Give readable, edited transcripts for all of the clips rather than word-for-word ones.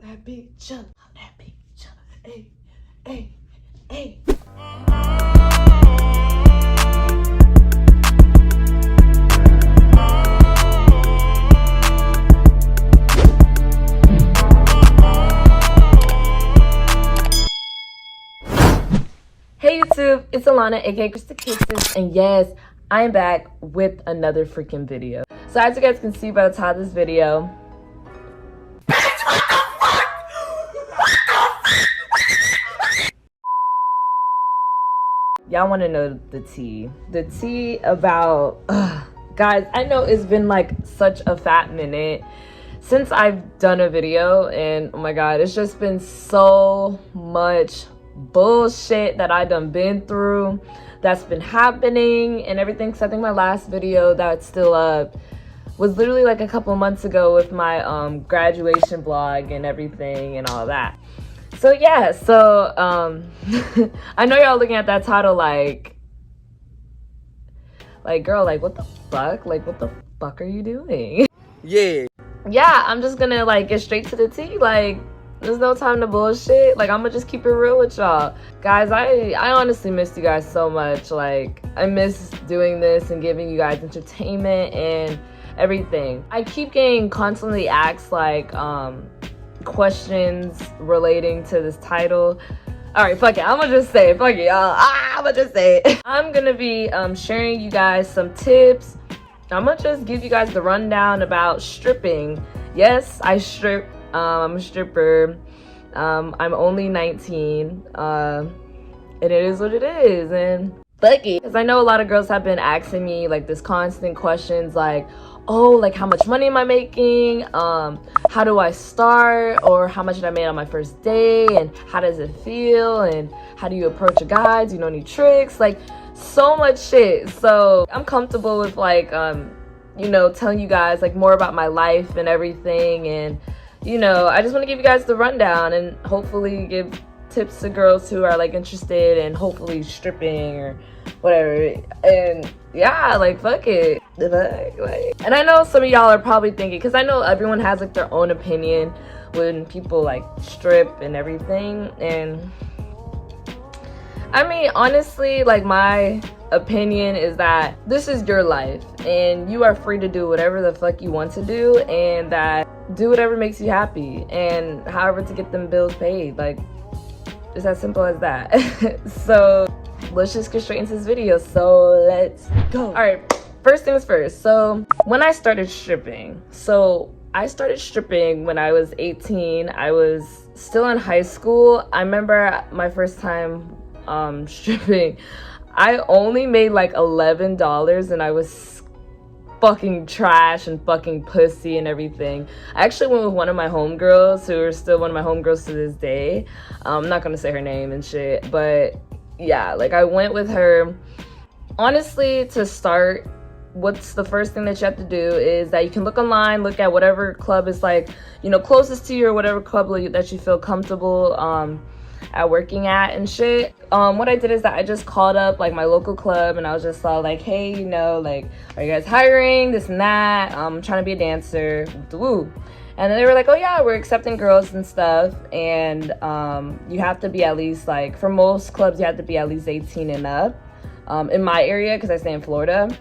that picture. I'm that picture. Hey, hey, hey. Hey YouTube, it's Alana, aka KristaaKillaaGANG, and yes, I'm back with another freaking video. So as you guys can see by the title of this video, y'all want to know the tea. The tea about, guys, I know it's been like such a fat minute since I've done a video, and oh my god, it's just been so much bullshit that I done been through that's been happening and everything. So I think my last video that's still up was literally like a couple months ago with my graduation vlog and everything and all that. So yeah, so I know y'all looking at that title like girl, like what the fuck, like what the fuck are you doing? Yeah, I'm just gonna like get straight to the tea. Like, there's no time to bullshit. Like, I'm gonna just keep it real with y'all. Guys, I honestly missed you guys so much. Like, I miss doing this and giving you guys entertainment and everything. I keep getting constantly asked, like, questions relating to this title. Alright, fuck it. I'm gonna just say it. Fuck it, y'all. I'm gonna just say it. I'm gonna be sharing you guys some tips. I'm gonna just give you guys the rundown about stripping. Yes, I strip. I'm a stripper. I'm only 19. And it is what it is. And fuck it. Because I know a lot of girls have been asking me like this constant questions like, oh, like how much money am I making? How do I start? Or how much did I make on my first day? And how does it feel? And how do you approach a guy? Do you know any tricks? Like so much shit. So I'm comfortable with like, you know, telling you guys like more about my life and everything. And you know, I just want to give you guys the rundown and hopefully give tips to girls who are like interested in hopefully stripping or whatever. And yeah, like fuck it. Like, and I know some of y'all are probably thinking, because I know everyone has like their own opinion when people like strip and everything. And I mean, honestly, like my opinion is that this is your life and you are free to do whatever the fuck you want to do, and that do whatever makes you happy and however to get them bills paid. Like, it's as simple as that. So let's just get straight into this video. So let's go. All right, first things first. So when I started stripping, I started stripping when I was 18. I was still in high school. I remember my first time stripping, I only made like $11 and I was fucking trash and fucking pussy and everything. I actually went with one of my homegirls who are still one of my homegirls to this day. I'm not gonna say her name and shit, but yeah, like I went with her. Honestly, to start, what's the first thing that you have to do is that you can look online, look at whatever club is like, you know, closest to you, or whatever club that you feel comfortable at working at and shit. What I did is that I just called up like my local club and I was just like, hey, you know, like, are you guys hiring, this and that? I'm trying to be a dancer. Woo. And then they were like, oh yeah, we're accepting girls and stuff, and you have to be at least, like, for most clubs you have to be at least 18 and up. In my area, because I stay in Florida,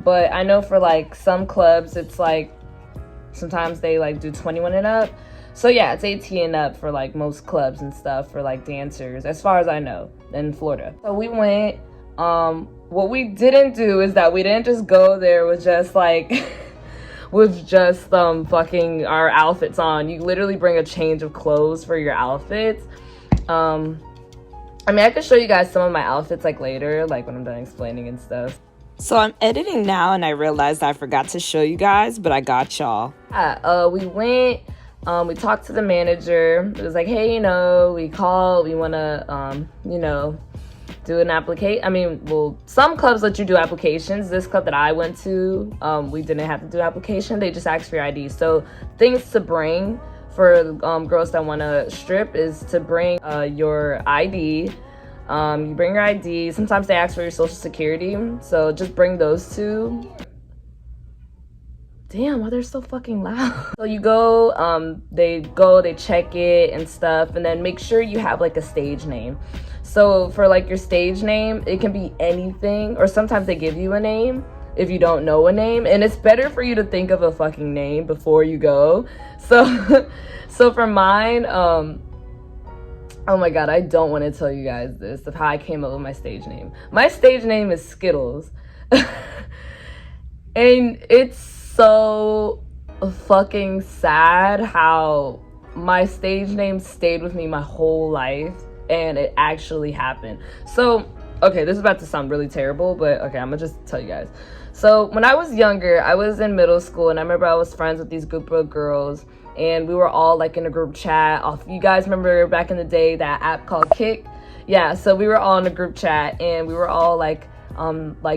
but I know for like some clubs it's like sometimes they like do 21 and up. So yeah, it's 18 and up for like most clubs and stuff for like dancers, as far as I know, in Florida. So we went. What we didn't do is that we didn't just go there with just like with just fucking our outfits on. You literally bring a change of clothes for your outfits. I mean, I could show you guys some of my outfits like later, like when I'm done explaining and stuff. So I'm editing now and I realized I forgot to show you guys, but I got y'all. Yeah, we went. We talked to the manager. It was like, hey, you know, we called, we want to, you know, do an application. I mean, well, some clubs let you do applications. This club that I went to, we didn't have to do application. They just asked for your ID. So things to bring for girls that want to strip is to bring your ID. You bring your ID. Sometimes they ask for your social security. So just bring those two. Damn, why they're so fucking loud. So you go, they check it and stuff, and then make sure you have like a stage name. So for like your stage name, it can be anything, or sometimes they give you a name if you don't know a name, and it's better for you to think of a fucking name before you go. So so for mine, oh my god, I don't want to tell you guys this of how I came up with my stage name. My stage name is Skittles. And it's so fucking sad how my stage name stayed with me my whole life, and it actually happened. So okay, this is about to sound really terrible, but okay, I'm gonna just tell you guys. So when I was younger, I was in middle school, and I remember I was friends with these group of girls, and we were all like in a group chat. You guys remember back in the day that app called Kick? Yeah, so we were all in a group chat, and we were all like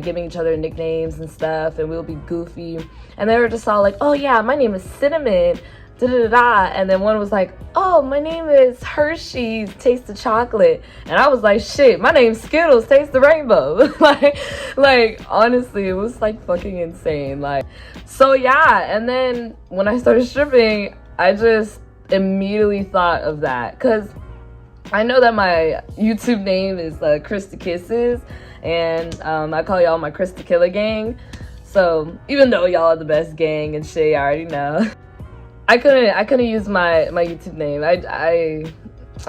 giving each other nicknames and stuff, and we would be goofy. And they were just all like, oh yeah, my name is Cinnamon, da da da da. And then one was like, oh, my name is Hershey's, taste the chocolate. And I was like, shit, my name's Skittles, taste the rainbow. like honestly, it was like fucking insane. Like, so yeah. And then when I started stripping, I just immediately thought of that, because I know that my YouTube name is KristaaKillaaGANG, and I call y'all my KristaaKillaaGANG. So even though y'all are the best gang and shit, I already know. I couldn't use my YouTube name. I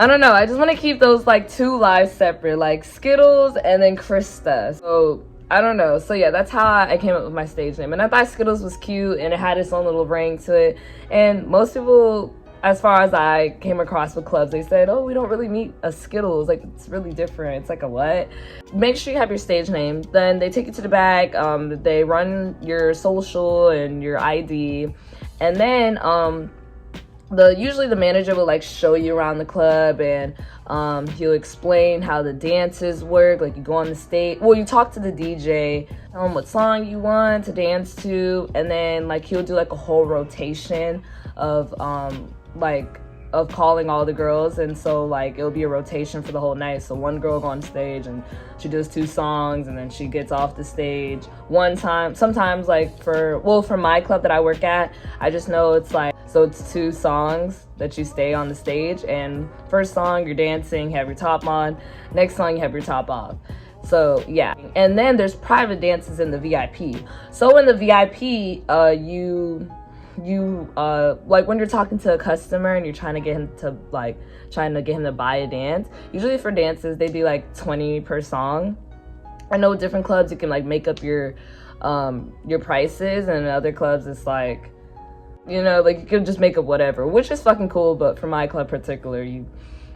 don't know. I just want to keep those like two lives separate, like Skittles and then Kristaa. So I don't know. So yeah, that's how I came up with my stage name. And I thought Skittles was cute, and it had its own little ring to it. And most people, as far as I came across with clubs, they said, oh, we don't really meet a Skittles. Like, it's really different. It's like a what? Make sure you have your stage name. Then they take you to the back. They run your social and your ID. And then usually the manager will like show you around the club, and he'll explain how the dances work. Like, you go on the stage, well, you talk to the DJ, tell him what song you want to dance to, and then like he'll do like a whole rotation of calling all the girls. And so like it'll be a rotation for the whole night. So one girl will go on stage and she does 2 songs, and then she gets off the stage one time. Sometimes like for my club that I work at, I just know it's like, so it's 2 songs that you stay on the stage, and first song you're dancing, you have your top on, next song you have your top off. So yeah, and then there's private dances in the VIP. So in the VIP, you like when you're talking to a customer and you're trying to get him to buy a dance, usually for dances they do like 20 per song. I know with different clubs you can like make up your prices, and in other clubs it's like, you know, like you can just make up whatever, which is fucking cool. But for my club particular, you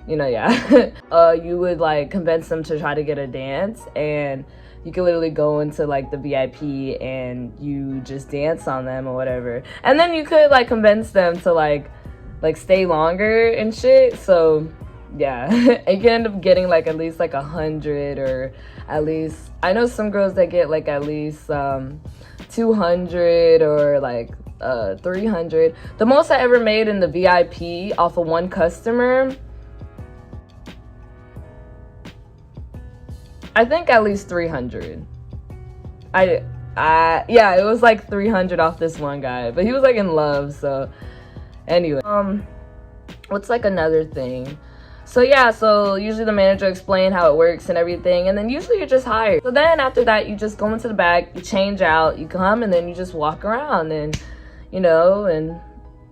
know, yeah. You would like convince them to try to get a dance, and you can literally go into like the VIP and you just dance on them or whatever. And then you could like convince them to like stay longer and shit. So yeah, and you end up getting like at least like 100, or at least, I know some girls that get like at least 200 or like 300. The most I ever made in the VIP off of one customer, I think at least 300. Yeah, it was like 300 off this one guy, but he was like in love. So anyway, what's like another thing? So yeah, so usually the manager explain how it works and everything, and then usually you're just hired. So then after that, you just go into the back, you change out, you come, and then you just walk around, and you know, and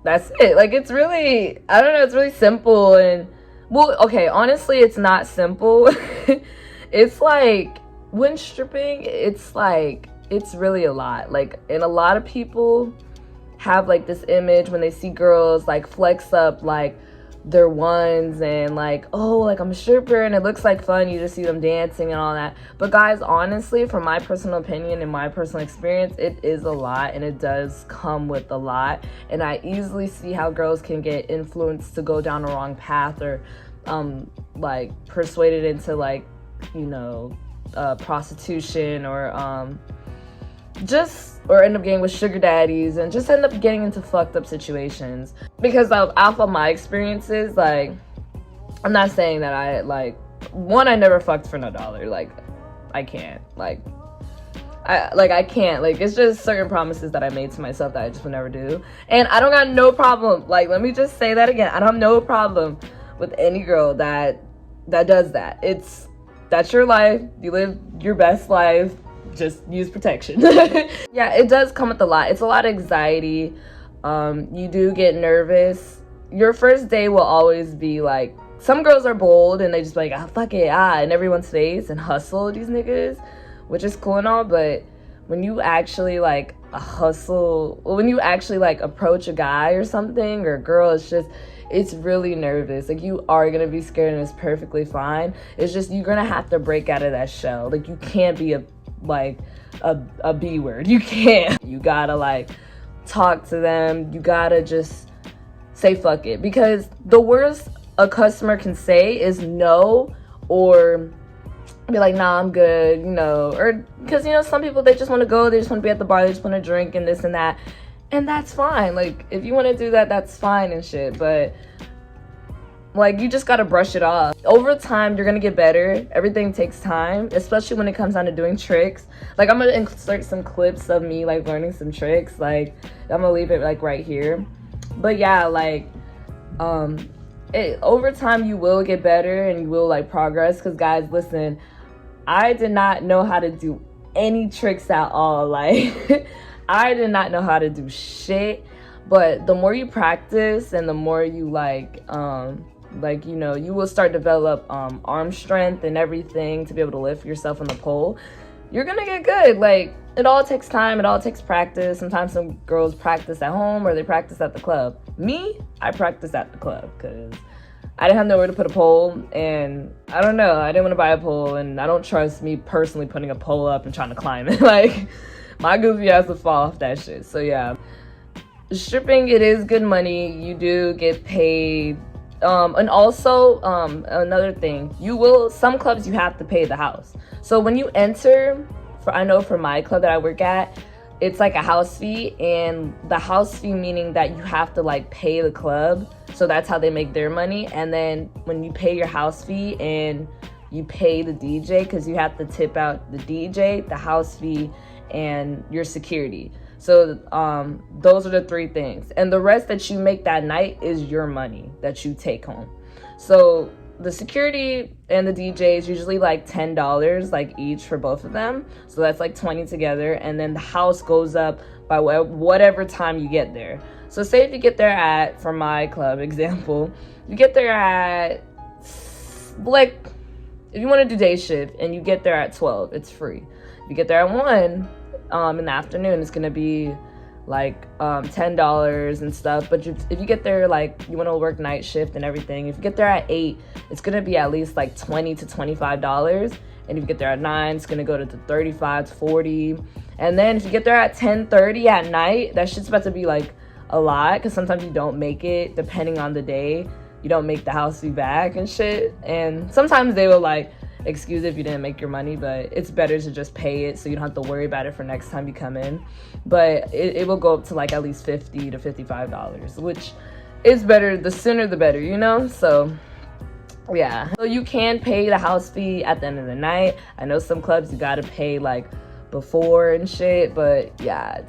that's it. Like, it's really, I don't know, it's really simple. And well, okay, honestly, it's not simple. It's like, when stripping, it's like, it's really a lot. Like, and a lot of people have like this image when they see girls like flex up like their ones and like, oh, like I'm a stripper and it looks like fun, you just see them dancing and all that. But guys, honestly, from my personal opinion and my personal experience, it is a lot, and it does come with a lot. And I easily see how girls can get influenced to go down the wrong path, or like persuaded into like, you know, prostitution, or or end up getting with sugar daddies, and just end up getting into fucked up situations. Because off of my experiences, like, I'm not saying that I, like, one, I never fucked for no dollar. Like, I can't. Like, I can't. Like, it's just certain promises that I made to myself that I just would never do. And I don't got no problem, like, let me just say that again, I don't have no problem with any girl that does that. That's your life, you live your best life, just use protection. Yeah, it does come with a lot. It's a lot of anxiety. You do get nervous. Your first day will always be like, some girls are bold and they just be like, ah, fuck it, in everyone's face and hustle these niggas, which is cool and all, but when you actually like when you actually like approach a guy or something or a girl, it's really nervous. Like, you are gonna be scared and it's perfectly fine. It's just you're gonna have to break out of that shell. Like, you can't be a B word. You can't. You gotta like talk to them. You gotta just say fuck it, because the worst a customer can say is no, or be like, nah, I'm good, you know, or because, you know, some people, they just want to go, they just want to be at the bar, they just want to drink and this and that, and that's fine. Like, if you want to do that, that's fine and shit, but like, you just got to brush it off. Over time, you're gonna get better. Everything takes time, especially when it comes down to doing tricks. Like, I'm gonna insert some clips of me like learning some tricks. Like, I'm gonna leave it like right here, but yeah, like over time you will get better and you will like progress, because guys, listen, I did not know how to do any tricks at all. Like, I did not know how to do shit, but the more you practice and the more you like you know, you will start to develop arm strength and everything to be able to lift yourself on the pole. You're gonna get good. Like, it all takes time, it all takes practice. Sometimes some girls practice at home or they practice at the club. Me, I practice at the club because I didn't have nowhere to put a pole, and I don't know, I didn't want to buy a pole, and I don't trust me personally putting a pole up and trying to climb it. Like, my goofy ass would fall off that shit. So yeah, stripping, it is good money. You do get paid. And also another thing, some clubs you have to pay the house. So when you enter, I know for my club that I work at, it's like a house fee, and the house fee meaning that you have to like pay the club, so that's how they make their money. And then when you pay your house fee and you pay the DJ, because you have to tip out the DJ, the house fee, and your security. So those are the three things, and the rest that you make that night is your money that you take home. So the security and the DJ is usually like $10 like each for both of them, so that's like 20 together, and then the house goes up by whatever time you get there. So say if you get there at, for my club example, you get there at, like, if you want to do day shift and you get there at 12, it's free. If you get there at 1 in the afternoon, it's gonna be like $10 and stuff. But if you get there, like, you want to work night shift and everything, if you get there at 8, it's gonna be at least like $20 to $25. And if you get there at 9, it's gonna go to 35 to 40. And then if you get there at 10:30 at night, that shit's about to be like a lot, because sometimes you don't make it, depending on the day, you don't make the house fee back and shit. And sometimes they will like excuse if you didn't make your money, but it's better to just pay it so you don't have to worry about it for next time you come in. But it will go up to like at least $50 to $55, which is better. The sooner the better, you know? So yeah, so you can pay the house fee at the end of the night. I know some clubs you gotta pay like before and shit, but yeah,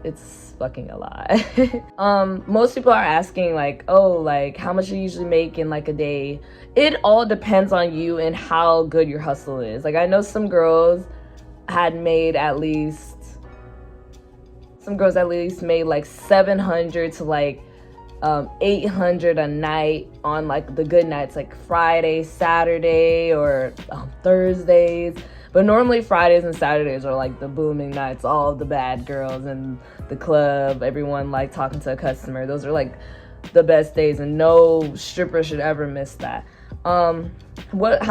it's fucking a lot. Most people are asking like, oh, like how much you usually make in like a day. It all depends on you and how good your hustle is. Like, I know some girls made at least made like 700 to like 800 a night on like the good nights, like Friday, Saturday, or Thursdays. But normally Fridays and Saturdays are like the booming nights, all of the bad girls in the club, everyone like talking to a customer. Those are like the best days, and no stripper should ever miss that. How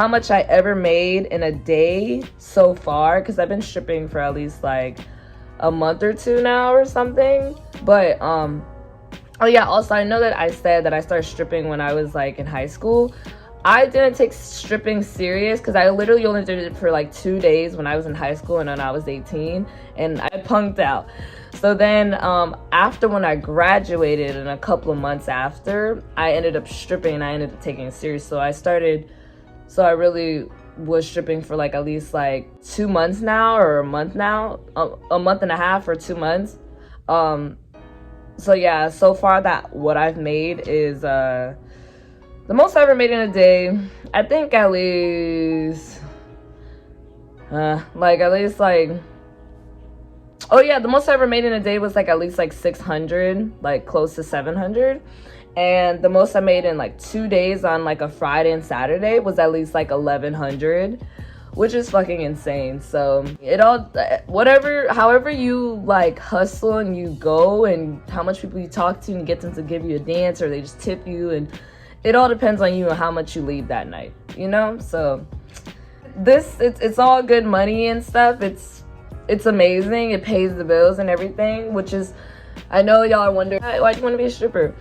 much I ever made in a day so far, because I've been stripping for at least like a month or two now or something. But oh yeah, also I know that I said that I started stripping when I was like in high school. I didn't take stripping serious because I literally only did it for like 2 days when I was in high school and when I was 18, and I punked out. So then after, when I graduated and a couple of months after, I ended up stripping and I ended up taking it serious. So I really was stripping for like at least like 2 months now, or a month now, a month and a half or 2 months. So yeah, so far that what I've made is the most I ever made in a day, I think at least oh yeah, the most I ever made in a day was like at least like 600, like close to 700. And the most I made in like 2 days on like a Friday and Saturday was at least like 1100, which is fucking insane. So it all, however you like hustle and you go, and how much people you talk to and get them to give you a dance, or they just tip you, and it all depends on you and how much you leave that night, you know? So it's all good money and stuff. It's amazing. It pays the bills and everything, which is, I know y'all are wondering, why do you want to be a stripper?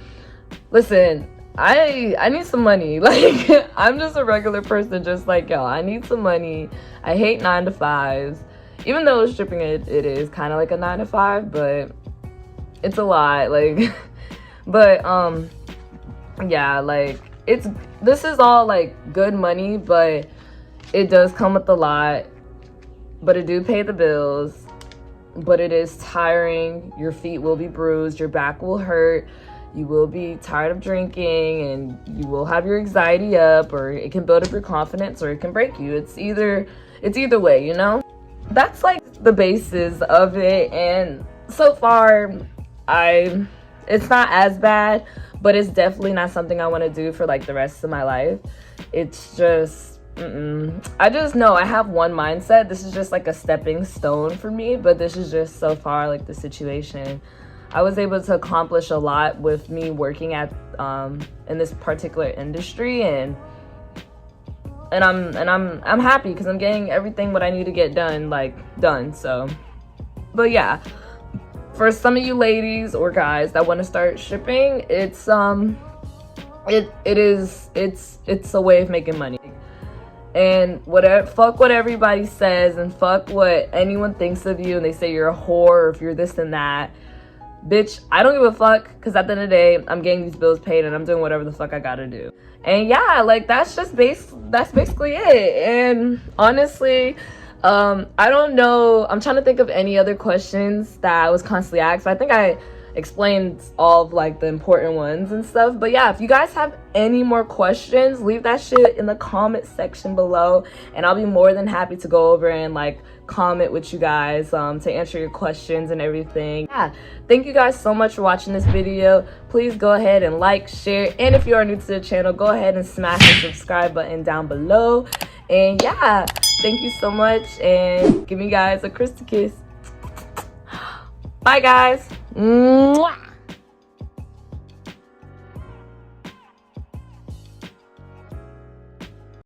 Listen, I need some money. Like, I'm just a regular person just like y'all. I need some money. I hate 9 to 5s. Even though stripping it is kind of like a 9 to 5, but it's a lot. Like, but yeah, like this is all like good money, but it does come with a lot. But it do pay the bills. But it is tiring. Your feet will be bruised. Your back will hurt. You will be tired of drinking, and you will have your anxiety up, or it can build up your confidence, or it can break you. It's either way, you know? That's like the basis of it. And so far, it's not as bad, but it's definitely not something I want to do for like the rest of my life. It's just, I just know I have one mindset. This is just like a stepping stone for me, but this is just so far like the situation. I was able to accomplish a lot with me working at in this particular industry, and I'm happy because I'm getting everything what I need to get done. So, but yeah, for some of you ladies or guys that want to start stripping, it's a way of making money. And fuck what everybody says, and fuck what anyone thinks of you, and they say you're a whore, or if you're this and that. Bitch, I don't give a fuck, because at the end of the day, I'm getting these bills paid, and I'm doing whatever the fuck I gotta do. And yeah, like, that's basically it. And honestly, I don't know, I'm trying to think of any other questions that I was constantly asked. I think I explained all of like the important ones and stuff. But yeah, if you guys have any more questions, leave that shit in the comment section below, and I'll be more than happy to go over and like comment with you guys to answer your questions and everything. Yeah, thank you guys so much for watching this video. Please go ahead and like, share, and if you are new to the channel, go ahead and smash the subscribe button down below. And yeah, thank you so much, and give me guys a Krista kiss. Bye guys. Mwah.